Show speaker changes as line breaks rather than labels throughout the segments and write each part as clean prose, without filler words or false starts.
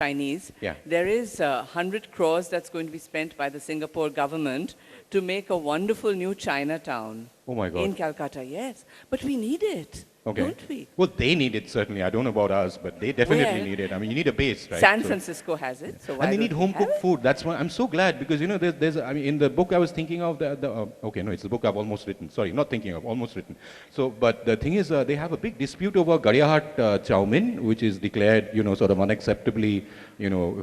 Chinese.
Yeah.
There is 100 crores that's going to be spent by the Singapore government to make a wonderful new Chinatown
Oh my God.
in Calcutta. Yes, but we need it,
Okay.
don't we?
Well, they need it certainly. I don't know about us, but they definitely
Well,
need it. I mean, you need a base, right?
San
So-
Francisco has it, so why
and they need
don't we
home
have
cooked
it?
food. That's why I'm so glad because I mean, in the book I was thinking of okay, no, it's the book I've almost written. Sorry, not thinking of, almost written. So, but the thing is, they have a big dispute over Gadiahat chow mein, which is declared, sort of unacceptably,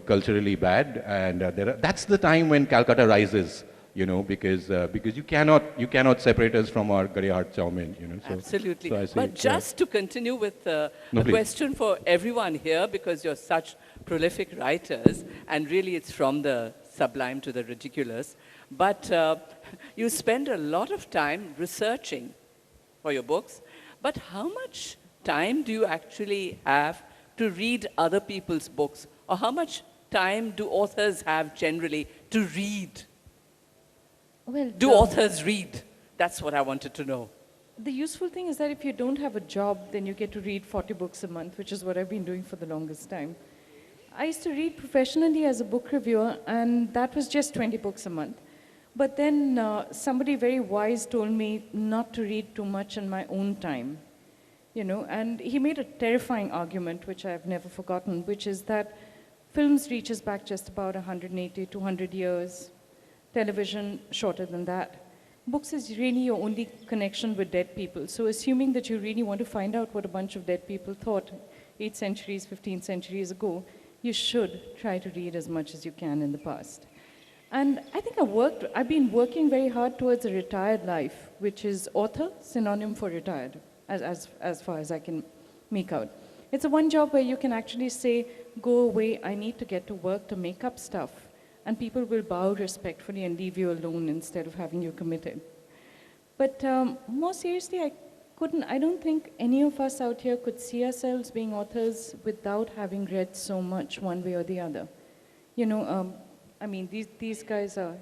culturally bad, and that's the time when Calcutta rises. Because you cannot separate us from our Gadiahat chow mein. So,
Absolutely.
So I say,
But just to continue with
No,
a
please.
question for everyone here, because you're such prolific writers, and really it's from the sublime to the ridiculous, but you spend a lot of time researching for your books, but how much time do you actually have to read other people's books? Or how much time do authors have generally to read?
Well,
Do authors read? That's what I wanted to know.
the useful thing is that if you don't have a job, then you get to read 40 books a month, which is what I've been doing for the longest time. I used to read professionally as a book reviewer, and that was just 20 books a month. But then somebody very wise told me not to read too much in my own time. And he made a terrifying argument, which I've never forgotten, which is that films reaches back just about 180, 200 years. Television, shorter than that. Books is really your only connection with dead people. So assuming that you really want to find out what a bunch of dead people thought 8 centuries, 15 centuries ago, you should try to read as much as you can in the past. And I think I've been working very hard towards a retired life, which is author, synonym for retired, as far as I can make out. It's a one job where you can actually say, go away, I need to get to work to make up stuff. And people will bow respectfully and leave you alone instead of having you committed. But more seriously, I don't think any of us out here could see ourselves being authors without having read so much one way or the other. I mean, these guys are,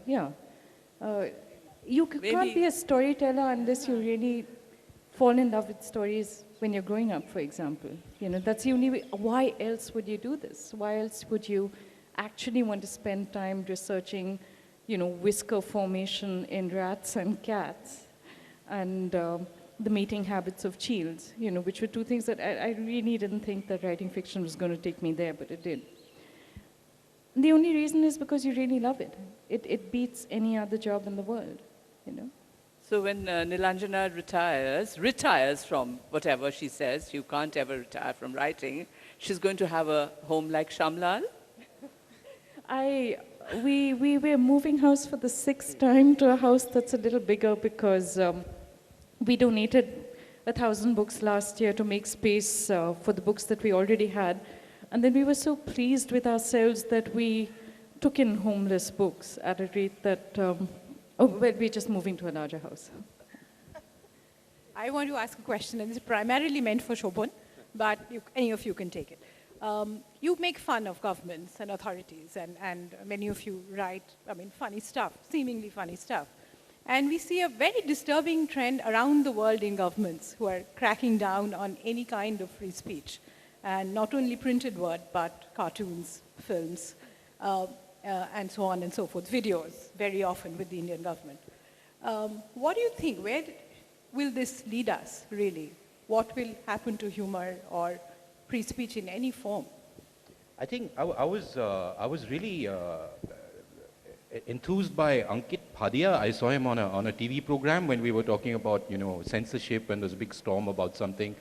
you can't be a storyteller unless you really fall in love with stories when you're growing up, for example. That's the only way. Why else would you do this? Why else would you actually want to spend time researching, whisker formation in rats and cats, and the mating habits of cheels, which were two things that I really didn't think that writing fiction was going to take me there, but it did. The only reason is because you really love it. It beats any other job in the world,
So when Nilanjana retires from whatever she says, you can't ever retire from writing, she's going to have a home like Shamlal?
We were moving house for the 6th time to a house that's a little bigger because we donated 1,000 books last year to make space for the books that we already had. And then we were so pleased with ourselves that we took in homeless books at a rate that, we're just moving to a larger house.
I want to ask a question, and it's primarily meant for Shobhan, but any of you can take it. You make fun of governments and authorities, and many of you write, funny stuff, seemingly funny stuff. And we see a very disturbing trend around the world in governments who are cracking down on any kind of free speech. And not only printed word, but cartoons, films, and so on and so forth, videos, very often with the Indian government. What do you think? Where will this lead us, really? What will happen to humor or free speech in any form?
I think I was really enthused by Ankit Bhadia. I saw him on a TV program when we were talking about censorship, and there was a big storm about something.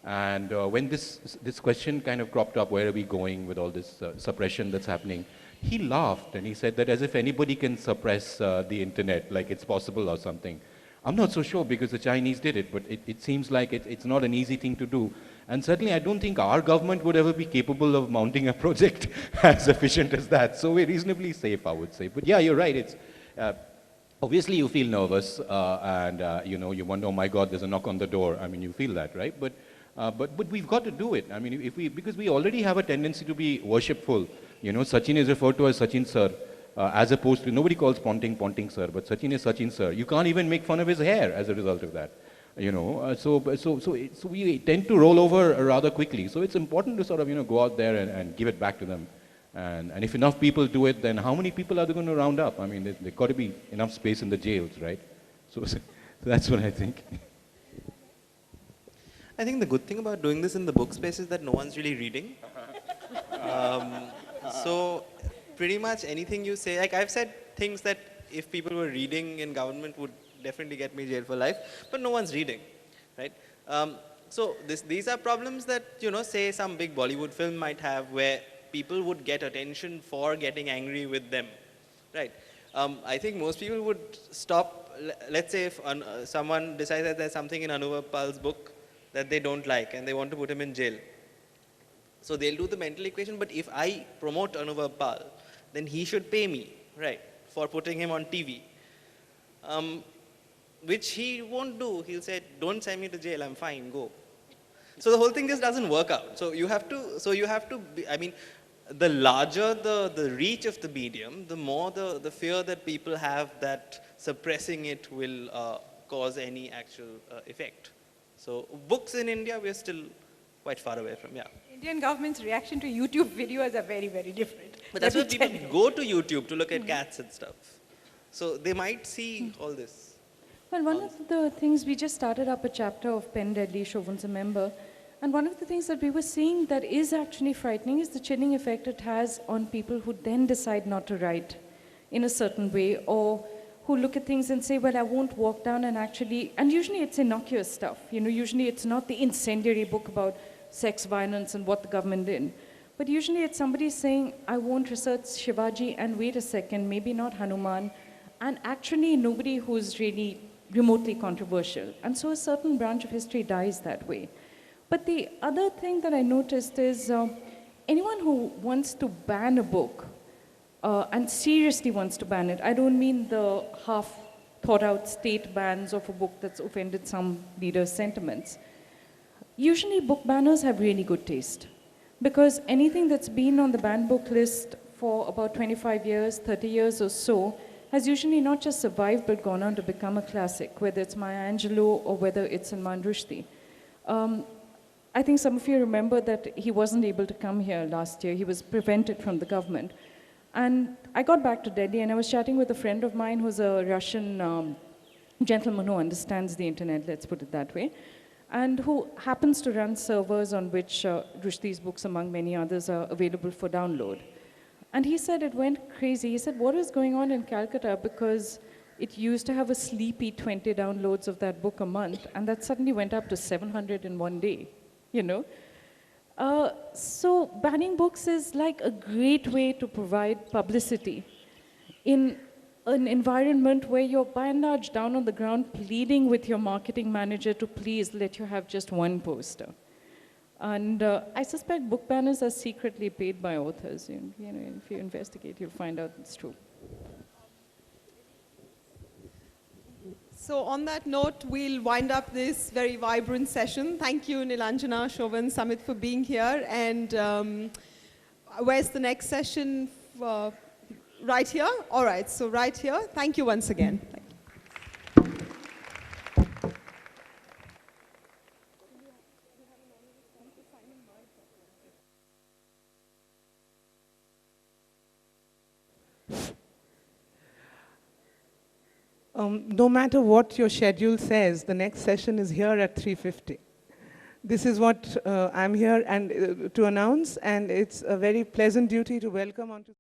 And when this question kind of cropped up, where are we going with all this suppression that's happening? He laughed and he said that as if anybody can suppress the internet, like it's possible or something. I'm not so sure because the Chinese did it, but it seems like it's not an easy thing to do. And certainly I don't think our government would ever be capable of mounting a project as efficient as that. So we're reasonably safe, I would say. But yeah, you're right. It's obviously you feel nervous and you wonder, oh my God, there's a knock on the door. I mean, you feel that, right? But we've got to do it. I mean, because we already have a tendency to be worshipful. Sachin is referred to as Sachin sir, as opposed to, nobody calls Ponting sir, but Sachin is Sachin sir. You can't even make fun of his hair as a result of that. So we tend to roll over rather quickly. So it's important to sort of, go out there and give it back to them. And if enough people do it, then how many people are they going to round up? I mean, there's got to be enough space in the jails, right? So that's what I think.
I think the good thing about doing this in the book space is that no one's really reading. So pretty much anything you say, like I've said things that if people were reading in government would definitely get me jail for life, but no one's reading, right? So these are problems that, say some big Bollywood film might have where people would get attention for getting angry with them, right? I think most people would stop, let's say if someone decides that there's something in Anubhav Pal's book that they don't like and they want to put him in jail. So they'll do the mental equation, but if I promote Anubhav Pal, then he should pay me, right, for putting him on TV. Which he won't do. He'll say, don't send me to jail, I'm fine, go. So the whole thing just doesn't work out. So you have to be, I mean, the larger the reach of the medium, the more the fear that people have that suppressing it will cause any actual effect. So books in India, we're still quite far away from, yeah.
Indian government's reaction to YouTube videos are very, very different.
But that's
Let
why
me
people
tell you.
go to YouTube to look at cats and stuff. So they might see all this.
Well, one of the things, we just started up a chapter of Pen Deadly, Shobhan's a member, and one of the things that we were seeing that is actually frightening is the chilling effect it has on people who then decide not to write in a certain way, or who look at things and say, well, I won't walk down and actually, and usually it's innocuous stuff. Usually it's not the incendiary book about sex violence and what the government did. But usually it's somebody saying, I won't research Shivaji and wait a second, maybe not Hanuman, and actually nobody who's really remotely controversial. And so a certain branch of history dies that way. But the other thing that I noticed is anyone who wants to ban a book and seriously wants to ban it, I don't mean the half thought out state bans of a book that's offended some leaders' sentiments. Usually book banners have really good taste because anything that's been on the banned book list for about 25 years, 30 years or so has usually not just survived but gone on to become a classic, whether it's Maya Angelou or whether it's Salman Rushdie. I think some of you remember that he wasn't able to come here last year. He was prevented from the government. And I got back to Delhi and I was chatting with a friend of mine who's a Russian gentleman who understands the internet, let's put it that way, and who happens to run servers on which Rushdie's books, among many others, are available for download. And he said it went crazy. He said, what is going on in Calcutta? Because it used to have a sleepy 20 downloads of that book a month, and that suddenly went up to 700 in one day, So banning books is like a great way to provide publicity in an environment where you're by and large down on the ground pleading with your marketing manager to please let you have just one poster. And I suspect book banners are secretly paid by authors. If you investigate, you'll find out it's true.
So on that note, we'll wind up this very vibrant session. Thank you, Nilanjana, Shobhan, Samit, for being here. And where's the next session? Right here? All right, so right here. Thank you once again. Thank you.
No matter what your schedule says, the next session is here at 3:50. This is what I'm here and to announce, and it's a very pleasant duty to welcome onto